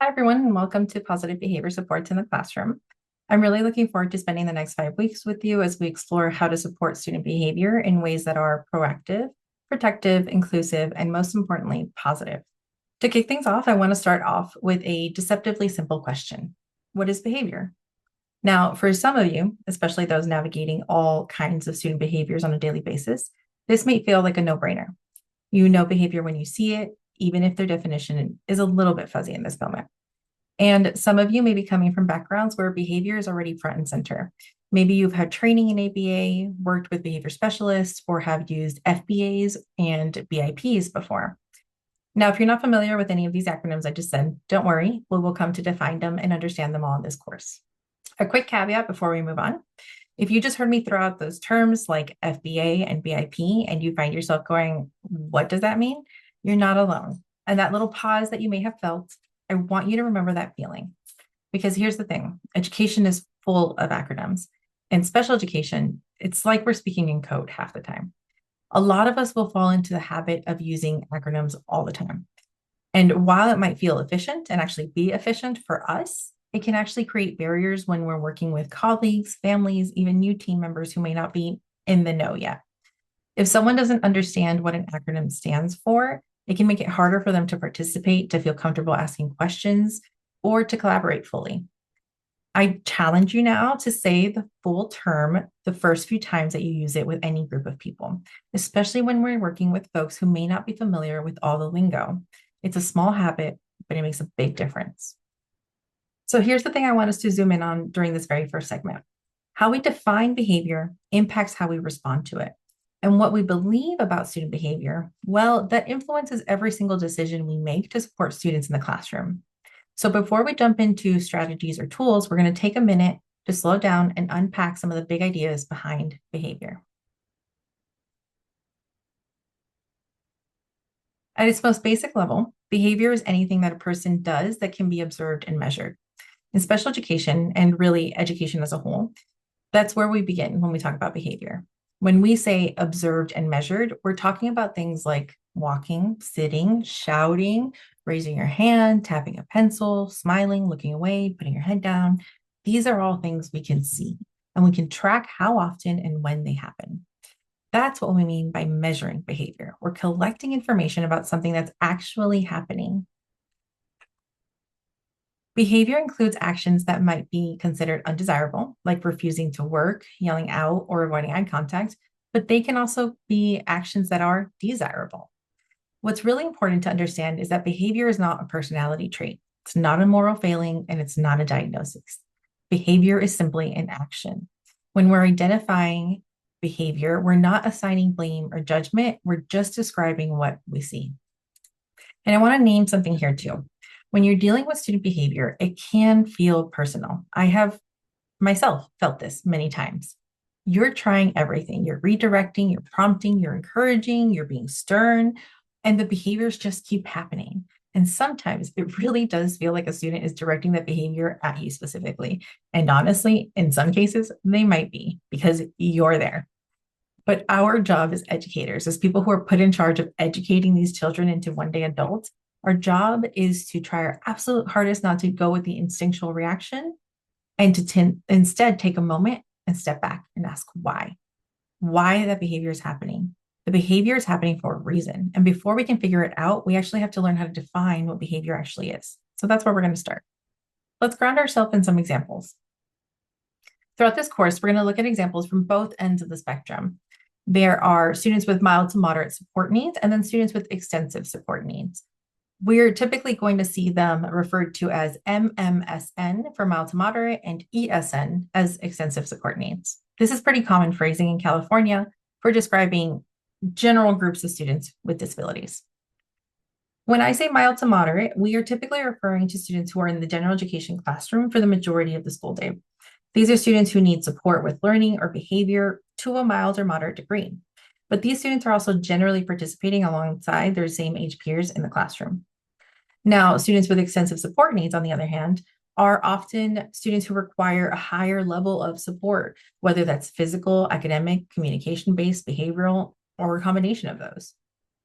Hi, everyone, and welcome to Positive Behavior Supports in the Classroom. I'm really looking forward to spending the next 5 weeks with you as we explore how to support student behavior in ways that are proactive, protective, inclusive, and most importantly, positive. To kick things off, I want to start off with a deceptively simple question. What is behavior? Now, for some of you, especially those navigating all kinds of student behaviors on a daily basis, this may feel like a no-brainer. You know behavior when you see it, even if their definition is a little bit fuzzy in this moment. And some of you may be coming from backgrounds where behavior is already front and center. Maybe you've had training in ABA, worked with behavior specialists, or have used FBAs and BIPs before. Now, if you're not familiar with any of these acronyms I just said, don't worry, we will come to define them and understand them all in this course. A quick caveat before we move on. If you just heard me throw out those terms like FBA and BIP and you find yourself going, what does that mean? You're not alone. And that little pause that you may have felt, I want you to remember that feeling. Because here's the thing, education is full of acronyms. And special education, it's like we're speaking in code half the time. A lot of us will fall into the habit of using acronyms all the time. And while it might feel efficient and actually be efficient for us, it can actually create barriers when we're working with colleagues, families, even new team members who may not be in the know yet. If someone doesn't understand what an acronym stands for, it can make it harder for them to participate, to feel comfortable asking questions, or to collaborate fully. I challenge you now to say the full term the first few times that you use it with any group of people, especially when we're working with folks who may not be familiar with all the lingo. It's a small habit, but it makes a big difference. So here's the thing I want us to zoom in on during this very first segment. How we define behavior impacts how we respond to it. And what we believe about student behavior, well, that influences every single decision we make to support students in the classroom. So before we jump into strategies or tools, we're going to take a minute to slow down and unpack some of the big ideas behind behavior. At its most basic level, behavior is anything that a person does that can be observed and measured. In special education, and really education as a whole, that's where we begin when we talk about behavior. When we say observed and measured, we're talking about things like walking, sitting, shouting, raising your hand, tapping a pencil, smiling, looking away, putting your head down. These are all things we can see, and we can track how often and when they happen. That's what we mean by measuring behavior. We're collecting information about something that's actually happening. Behavior includes actions that might be considered undesirable, like refusing to work, yelling out, or avoiding eye contact, but they can also be actions that are desirable. What's really important to understand is that behavior is not a personality trait. It's not a moral failing, and it's not a diagnosis. Behavior is simply an action. When we're identifying behavior, we're not assigning blame or judgment. We're just describing what we see. And I want to name something here too. When you're dealing with student behavior, it can feel personal. I have myself felt this many times. You're trying everything. You're redirecting, you're prompting, you're encouraging, you're being stern, and the behaviors just keep happening. And sometimes it really does feel like a student is directing that behavior at you specifically. And honestly, in some cases, they might be because you're there. But our job as educators, as people who are put in charge of educating these children into one day adults, our job is to try our absolute hardest not to go with the instinctual reaction and to instead take a moment and step back and ask why that behavior is happening. The behavior is happening for a reason. And before we can figure it out, we actually have to learn how to define what behavior actually is. So that's where we're going to start. Let's ground ourselves in some examples. Throughout this course, we're going to look at examples from both ends of the spectrum. There are students with mild to moderate support needs and then students with extensive support needs. We're typically going to see them referred to as MMSN for mild to moderate and ESN as extensive support needs. This is pretty common phrasing in California for describing general groups of students with disabilities. When I say mild to moderate, we are typically referring to students who are in the general education classroom for the majority of the school day. These are students who need support with learning or behavior to a mild or moderate degree. But these students are also generally participating alongside their same age peers in the classroom. Now, students with extensive support needs, on the other hand, are often students who require a higher level of support, whether that's physical, academic, communication-based, behavioral, or a combination of those.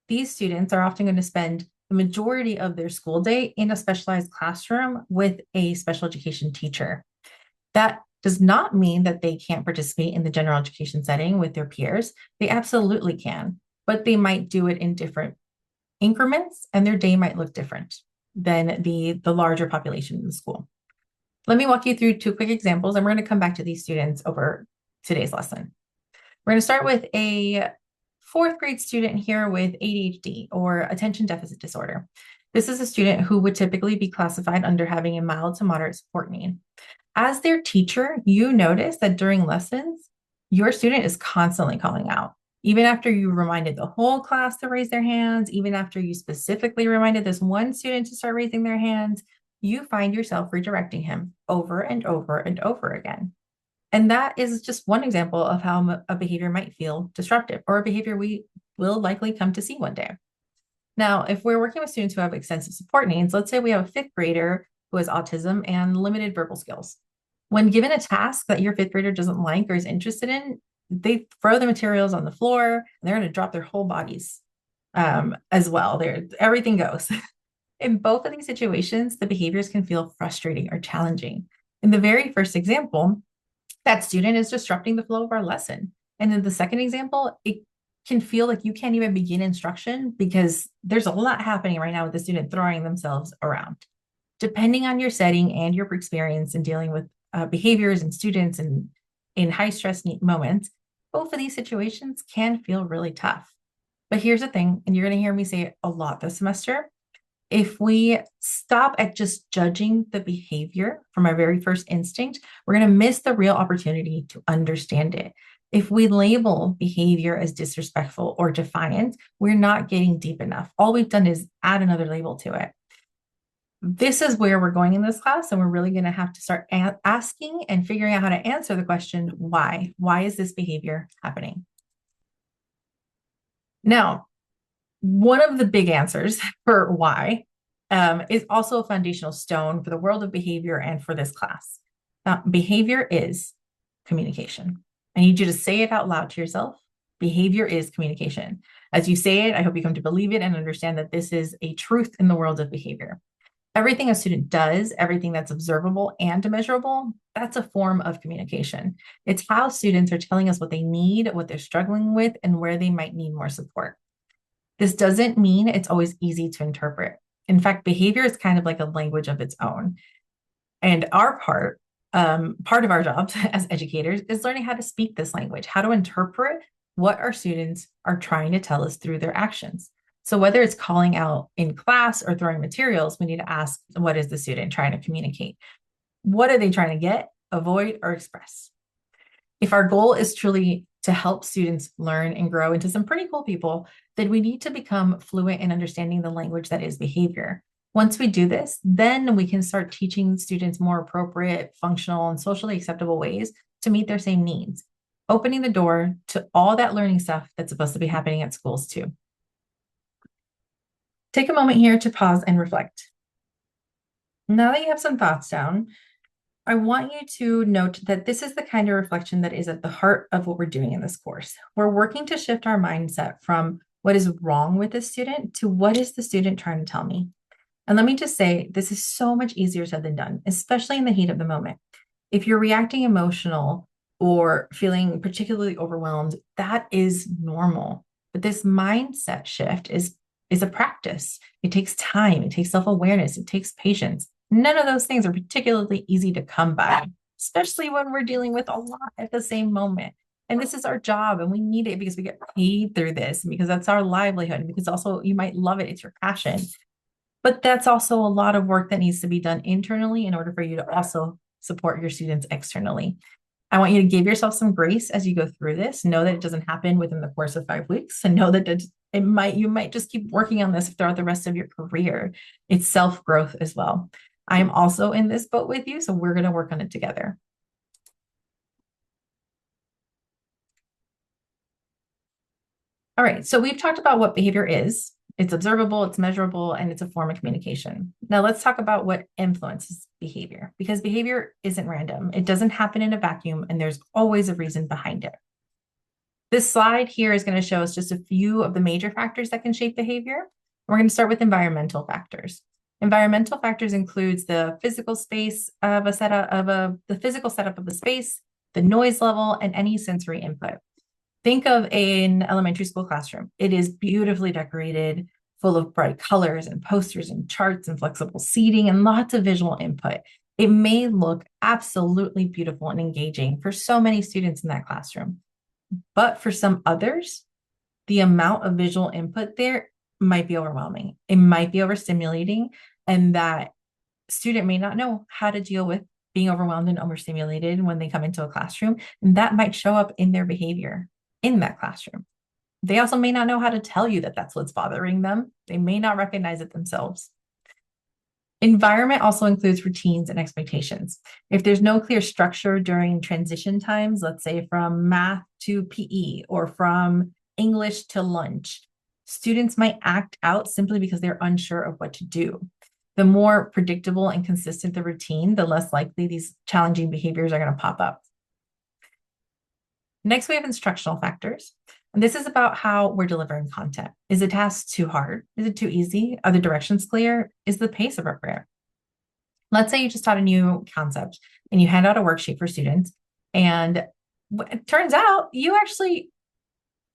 These students are often going to spend the majority of their school day in a specialized classroom with a special education teacher. That does not mean that they can't participate in the general education setting with their peers. They absolutely can, but they might do it in different increments and their day might look different than the larger population in the school. Let me walk you through two quick examples, and we're going to come back to these students over today's lesson. We're going to start with a fourth grade student here with ADHD or attention deficit disorder. This is a student who would typically be classified under having a mild to moderate support need. As their teacher, you notice that during lessons, your student is constantly calling out. Even after you reminded the whole class to raise their hands, even after you specifically reminded this one student to start raising their hands, you find yourself redirecting him over and over and over again. And that is just one example of how a behavior might feel disruptive, or a behavior we will likely come to see one day. Now, if we're working with students who have extensive support needs, let's say we have a fifth grader who has autism and limited verbal skills. When given a task that your fifth grader doesn't like or is interested in, they throw the materials on the floor and they're going to drop their whole bodies as well. Everything goes. In both of these situations, the behaviors can feel frustrating or challenging. In the very first example, that student is disrupting the flow of our lesson. And in the second example, it can feel like you can't even begin instruction because there's a lot happening right now with the student throwing themselves around. Depending on your setting and your experience in dealing with behaviors and students and in high stress moments, both of these situations can feel really tough. But here's the thing, and you're going to hear me say it a lot this semester. If we stop at just judging the behavior from our very first instinct, we're going to miss the real opportunity to understand it. If we label behavior as disrespectful or defiant, we're not getting deep enough. All we've done is add another label to it. This is where we're going in this class, and we're really going to have to start asking and figuring out how to answer the question, why? Why is this behavior happening? Now, one of the big answers for why is also a foundational stone for the world of behavior and for this class. Behavior is communication. I need you to say it out loud to yourself. Behavior is communication. As you say it, I hope you come to believe it and understand that this is a truth in the world of behavior. Everything a student does, everything that's observable and measurable, that's a form of communication. It's how students are telling us what they need, what they're struggling with, and where they might need more support. This doesn't mean it's always easy to interpret. In fact, behavior is kind of like a language of its own. And our part of our jobs as educators is learning how to speak this language, how to interpret what our students are trying to tell us through their actions. So whether it's calling out in class or throwing materials, we need to ask, what is the student trying to communicate? What are they trying to get, avoid, or express? If our goal is truly to help students learn and grow into some pretty cool people, then we need to become fluent in understanding the language that is behavior. Once we do this, then we can start teaching students more appropriate, functional, and socially acceptable ways to meet their same needs, opening the door to all that learning stuff that's supposed to be happening at schools too. Take a moment here to pause and reflect. Now that you have some thoughts down, I want you to note that this is the kind of reflection that is at the heart of what we're doing in this course. We're working to shift our mindset from what is wrong with the student to what is the student trying to tell me. And let me just say, this is so much easier said than done, especially in the heat of the moment. If you're reacting emotional or feeling particularly overwhelmed, that is normal. But this mindset shift is a practice. It takes time, it takes self-awareness, it takes patience. None of those things are particularly easy to come by, especially when we're dealing with a lot at the same moment. And this is our job, and we need it because we get paid through this, because that's our livelihood, and because also you might love it, it's your passion. But that's also a lot of work that needs to be done internally in order for you to also support your students externally. I want you to give yourself some grace as you go through this. Know that it doesn't happen within the course of 5 weeks, and know that you might just keep working on this throughout the rest of your career. It's self-growth as well. I am also in this boat with you, so we're going to work on it together. All right, so we've talked about what behavior is. It's observable, it's measurable, and it's a form of communication. Now let's talk about what influences behavior, because behavior isn't random. It doesn't happen in a vacuum, and there's always a reason behind it. This slide here is going to show us just a few of the major factors that can shape behavior. We're going to start with environmental factors. Environmental factors includes the physical space of a setup the physical setup of the space, the noise level, and any sensory input. Think of an elementary school classroom. It is beautifully decorated, full of bright colors and posters and charts and flexible seating and lots of visual input. It may look absolutely beautiful and engaging for so many students in that classroom, but for some others, the amount of visual input there might be overwhelming. It might be overstimulating, and that student may not know how to deal with being overwhelmed and overstimulated when they come into a classroom, and that might show up in their behavior in that classroom. They also may not know how to tell you that that's what's bothering them. They may not recognize it themselves. Environment also includes routines and expectations. If there's no clear structure during transition times, let's say from math to PE or from English to lunch, students might act out simply because they're unsure of what to do. The more predictable and consistent the routine, the less likely these challenging behaviors are going to pop up. Next, we have instructional factors. And this is about how we're delivering content. Is the task too hard? Is it too easy? Are the directions clear? Is the pace appropriate? Let's say you just taught a new concept and you hand out a worksheet for students, and it turns out you actually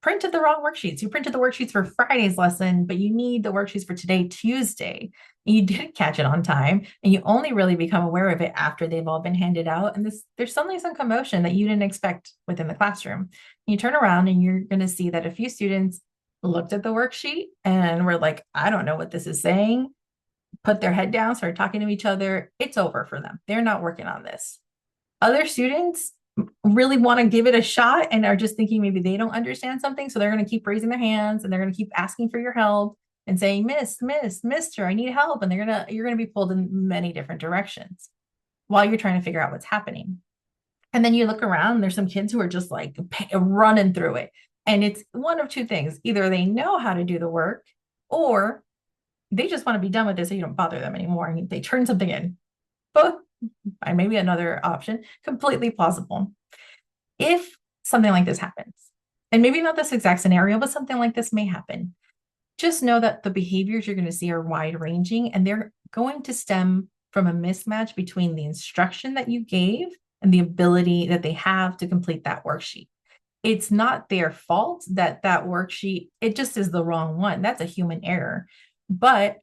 printed the wrong worksheets. You printed the worksheets for Friday's lesson, but you need the worksheets for today, Tuesday. And you didn't catch it on time, and you only really become aware of it after they've all been handed out. And there's suddenly some commotion that you didn't expect within the classroom. And you turn around and you're going to see that a few students looked at the worksheet and were like, I don't know what this is saying, put their head down, started talking to each other. It's over for them. They're not working on this. Other students really want to give it a shot and are just thinking maybe they don't understand something. So they're going to keep raising their hands and they're going to keep asking for your help and saying, Mister, I need help. And you're going to be pulled in many different directions while you're trying to figure out what's happening. And then you look around and there's some kids who are just like running through it. And it's one of two things. Either they know how to do the work, or they just want to be done with this so you don't bother them anymore. And they turn something in. Both, and maybe another option, completely plausible. If something like this happens, and maybe not this exact scenario, but something like this may happen, just know that the behaviors you're going to see are wide ranging, and they're going to stem from a mismatch between the instruction that you gave and the ability that they have to complete that worksheet. It's not their fault that worksheet, it just is the wrong one. That's a human error. But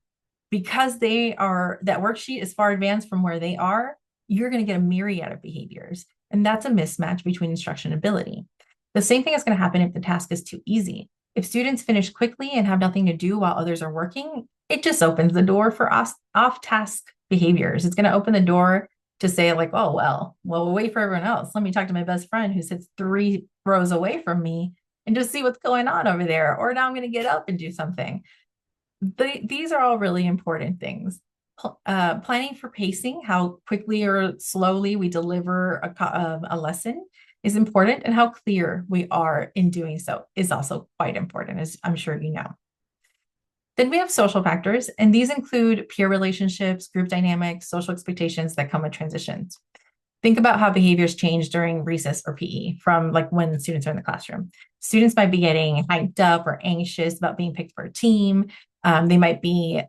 because that worksheet is far advanced from where they are, you're going to get a myriad of behaviors. And that's a mismatch between instruction and ability. The same thing is going to happen if the task is too easy. If students finish quickly and have nothing to do while others are working, it just opens the door for off-task behaviors. It's going to open the door to say like, oh, well, we'll wait for everyone else. Let me talk to my best friend who sits 3 rows away from me and just see what's going on over there. Or now I'm going to get up and do something. These are all really important things. Planning for pacing, how quickly or slowly we deliver a lesson is important, and how clear we are in doing so is also quite important, as I'm sure you know. Then we have social factors, and these include peer relationships, group dynamics, social expectations that come with transitions. Think about how behaviors change during recess or PE from like when students are in the classroom. Students might be getting hyped up or anxious about being picked for a team. They might be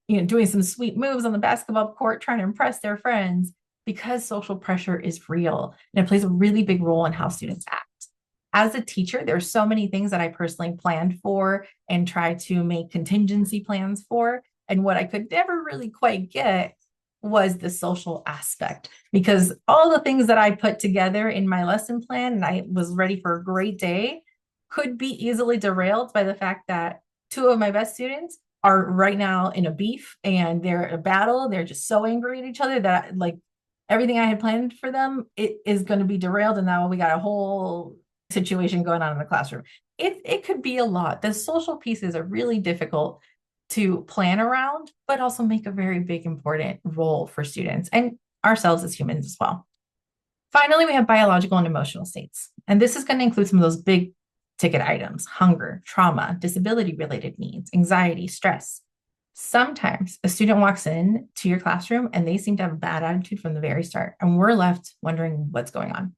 doing some sweet moves on the basketball court, trying to impress their friends, because social pressure is real and it plays a really big role in how students act. As a teacher, there are so many things that I personally planned for and try to make contingency plans for. And what I could never really quite get was the social aspect, because all the things that I put together in my lesson plan and I was ready for a great day could be easily derailed by the fact that 2 of my best students are right now in a beef and they're in a battle. They're just so angry at each other that like everything I had planned for them, it is going to be derailed. And now we got a whole situation going on in the classroom. It could be a lot. The social pieces are really difficult to plan around, but also make a very big, important role for students and ourselves as humans as well. Finally, we have biological and emotional states. And this is going to include some of those big ticket items: hunger, trauma, disability-related needs, anxiety, stress. Sometimes a student walks in to your classroom and they seem to have a bad attitude from the very start, and we're left wondering what's going on.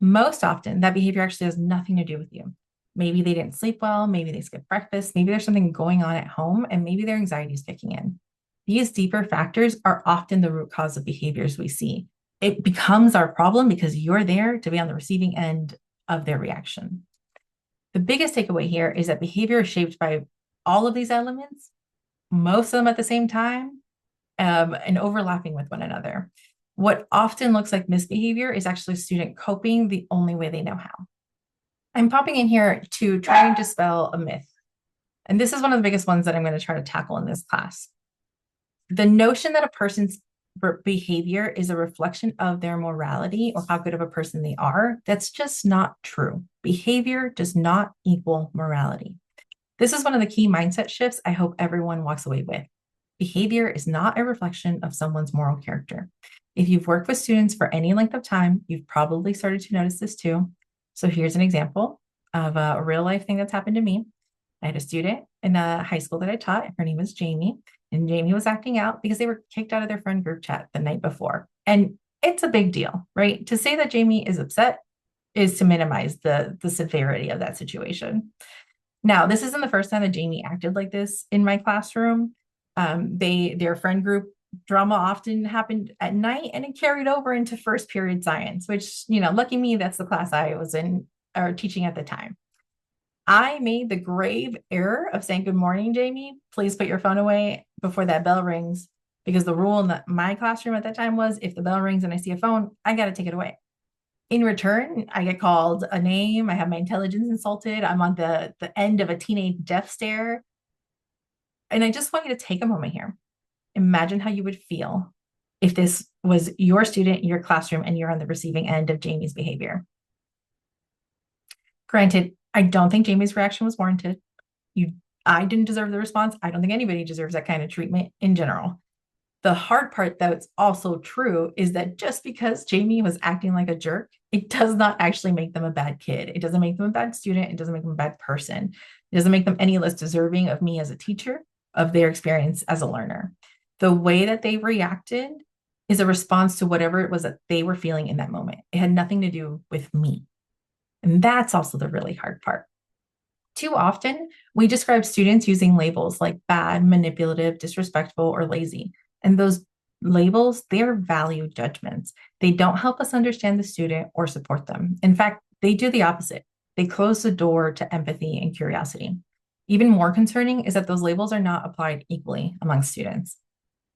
Most often, that behavior actually has nothing to do with you. Maybe they didn't sleep well, maybe they skipped breakfast, maybe there's something going on at home, and maybe their anxiety is kicking in. These deeper factors are often the root cause of behaviors we see. It becomes our problem because you're there to be on the receiving end of their reaction. The biggest takeaway here is that behavior is shaped by all of these elements, most of them at the same time, and overlapping with one another. What often looks like misbehavior is actually a student coping the only way they know how. I'm popping in here to try and dispel a myth. And this is one of the biggest ones that I'm going to try to tackle in this class. The notion that a person's behavior is a reflection of their morality or how good of a person they are, that's just not true. Behavior does not equal morality. This is one of the key mindset shifts I hope everyone walks away with. Behavior is not a reflection of someone's moral character. If you've worked with students for any length of time, you've probably started to notice this too. So here's an example of a real life thing that's happened to me. I had a student in a high school that I taught. Her name was Jamie, and Jamie was acting out because they were kicked out of their friend group chat the night before. And it's a big deal, right? To say that Jamie is upset is to minimize the severity of that situation. Now, this isn't the first time that Jamie acted like this in my classroom. Their friend group drama often happened at night, and it carried over into first period science, which, lucky me, that's the class I was in or teaching at the time. I made the grave error of saying, "Good morning, Jamie. Please put your phone away before that bell rings," because the rule in my classroom at that time was if the bell rings and I see a phone, I got to take it away. In return, I get called a name. I have my intelligence insulted. I'm on the end of a teenage death stare. And I just want you to take a moment here. Imagine how you would feel if this was your student in your classroom and you're on the receiving end of Jamie's behavior. Granted, I don't think Jamie's reaction was warranted. I didn't deserve the response. I don't think anybody deserves that kind of treatment in general. The hard part that's also true is that just because Jamie was acting like a jerk, it does not actually make them a bad kid. It doesn't make them a bad student. It doesn't make them a bad person. It doesn't make them any less deserving of me as a teacher, of their experience as a learner. The way that they reacted is a response to whatever it was that they were feeling in that moment. It had nothing to do with me. And that's also the really hard part. Too often, we describe students using labels like bad, manipulative, disrespectful, or lazy. And those labels, they're value judgments. They don't help us understand the student or support them. In fact, they do the opposite. They close the door to empathy and curiosity. Even more concerning is that those labels are not applied equally among students.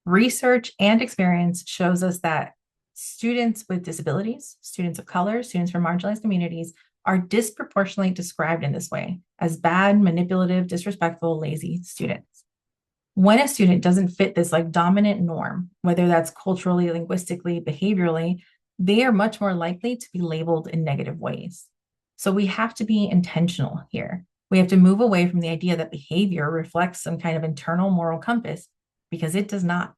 Research and experience shows us that students with disabilities, students of color, students from marginalized communities are disproportionately described in this way as bad, manipulative, disrespectful, lazy students. When a student doesn't fit this dominant norm, whether that's culturally, linguistically, behaviorally, they are much more likely to be labeled in negative ways. So we have to be intentional here. We have to move away from the idea that behavior reflects some kind of internal moral compass, because it does not.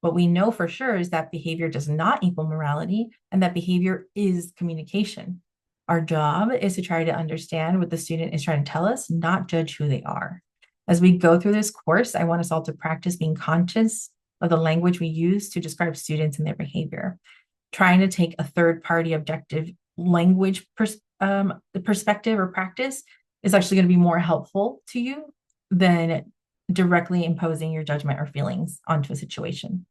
What we know for sure is that behavior does not equal morality, and that behavior is communication. Our job is to try to understand what the student is trying to tell us, not judge who they are. As we go through this course, I want us all to practice being conscious of the language we use to describe students and their behavior. Trying to take a third-party objective language perspective or practice is actually going to be more helpful to you than directly imposing your judgment or feelings onto a situation.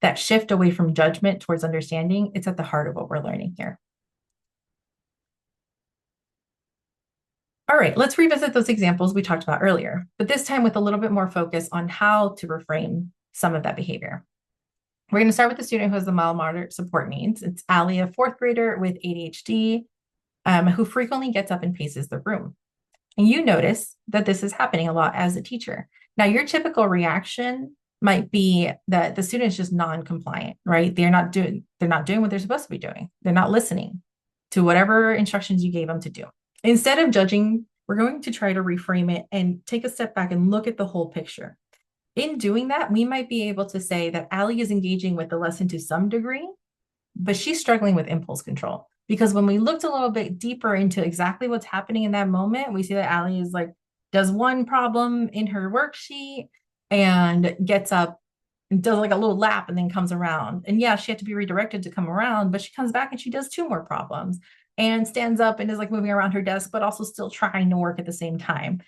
That shift away from judgment towards understanding, it's at the heart of what we're learning here. All right, let's revisit those examples we talked about earlier, but this time with a little bit more focus on how to reframe some of that behavior. We're going to start with the student who has the mild moderate support needs. It's Allie, a fourth grader with ADHD, who frequently gets up and paces the room. And you notice that this is happening a lot as a teacher. Now, your typical reaction might be that the student is just non-compliant, right? They're not doing what they're supposed to be doing. They're not listening to whatever instructions you gave them to do. Instead of judging, we're going to try to reframe it and take a step back and look at the whole picture. In doing that, we might be able to say that Allie is engaging with the lesson to some degree, but she's struggling with impulse control. Because when we looked a little bit deeper into exactly what's happening in that moment, we see that Allie is does one problem in her worksheet and gets up and does a little lap and then comes around. And yeah, she had to be redirected to come around, but she comes back and she does two more problems. and stands up and is like moving around her desk, but also still trying to work at the same time.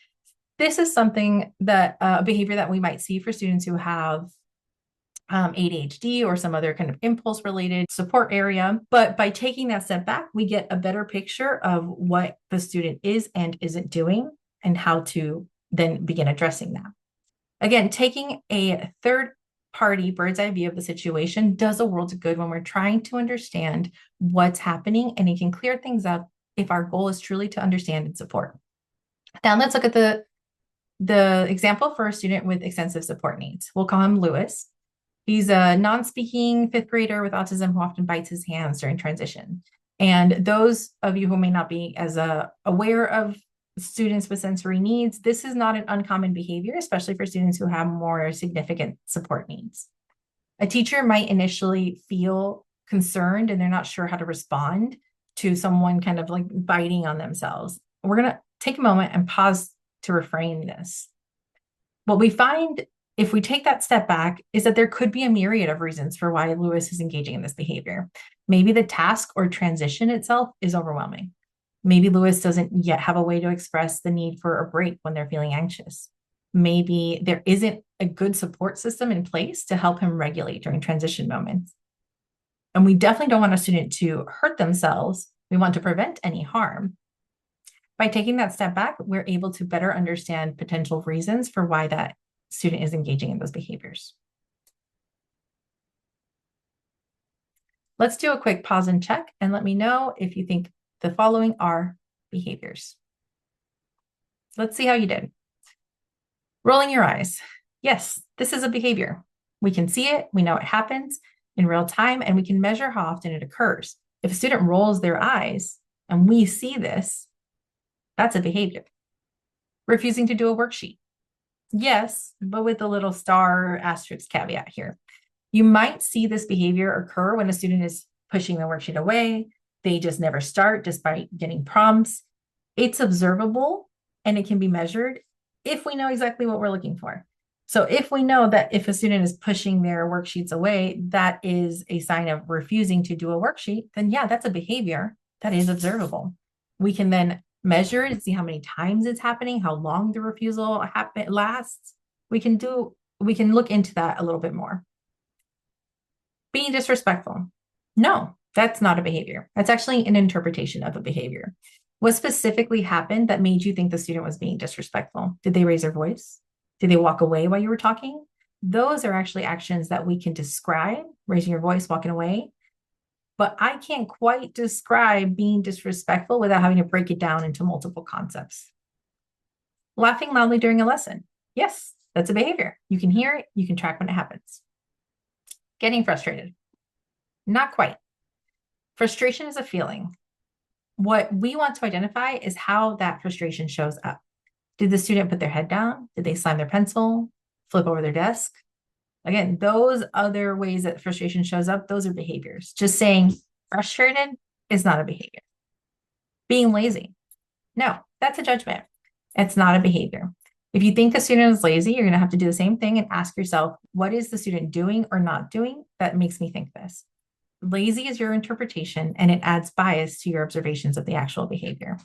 This is something that behavior that we might see for students who have ADHD or some other kind of impulse related support area. But by taking that step back, we get a better picture of what the student is and isn't doing and how to then begin addressing that. Again, taking a third party bird's eye view of the situation does a world of good when we're trying to understand what's happening, and it can clear things up if our goal is truly to understand and support. Now let's look at the example for a student with extensive support needs. We'll call him Lewis. He's a non-speaking fifth grader with autism who often bites his hands during transition. And those of you who may not be as aware of students with sensory needs, this is not an uncommon behavior, especially for students who have more significant support needs. A teacher might initially feel concerned and they're not sure how to respond to someone kind of like biting on themselves. We're going to take a moment and pause to reframe this. What we find if we take that step back is that there could be a myriad of reasons for why Lewis is engaging in this behavior. Maybe the task or transition itself is overwhelming. Maybe Lewis doesn't yet have a way to express the need for a break when they're feeling anxious. Maybe there isn't a good support system in place to help him regulate during transition moments. And we definitely don't want a student to hurt themselves. We want to prevent any harm. By taking that step back, we're able to better understand potential reasons for why that student is engaging in those behaviors. Let's do a quick pause and check and let me know if you think the following are behaviors. Let's see how you did. Rolling your eyes. Yes, this is a behavior. We can see it, we know it happens in real time, and we can measure how often it occurs. If a student rolls their eyes and we see this, that's a behavior. Refusing to do a worksheet. Yes, but with a little star asterisk caveat here. You might see this behavior occur when a student is pushing the worksheet away. They just never start despite getting prompts. It's observable and it can be measured if we know exactly what we're looking for. So if we know that if a student is pushing their worksheets away, that is a sign of refusing to do a worksheet, then yeah, that's a behavior that is observable. We can then measure it and see how many times it's happening, how long the refusal lasts. We can look into that a little bit more. Being disrespectful. No, that's not a behavior. That's actually an interpretation of a behavior. What specifically happened that made you think the student was being disrespectful? Did they raise their voice? Did they walk away while you were talking? Those are actually actions that we can describe, raising your voice, walking away. But I can't quite describe being disrespectful without having to break it down into multiple concepts. Laughing loudly during a lesson. Yes, that's a behavior. You can hear it, you can track when it happens. Getting frustrated. Not quite. Frustration is a feeling. What we want to identify is how that frustration shows up. Did the student put their head down? Did they slam their pencil, flip over their desk? Again, those other ways that frustration shows up, those are behaviors. Just saying frustrated is not a behavior. Being lazy. No, that's a judgment. It's not a behavior. If you think the student is lazy, you're going to have to do the same thing and ask yourself, what is the student doing or not doing that makes me think this? Lazy is your interpretation and it adds bias to your observations of the actual behavior.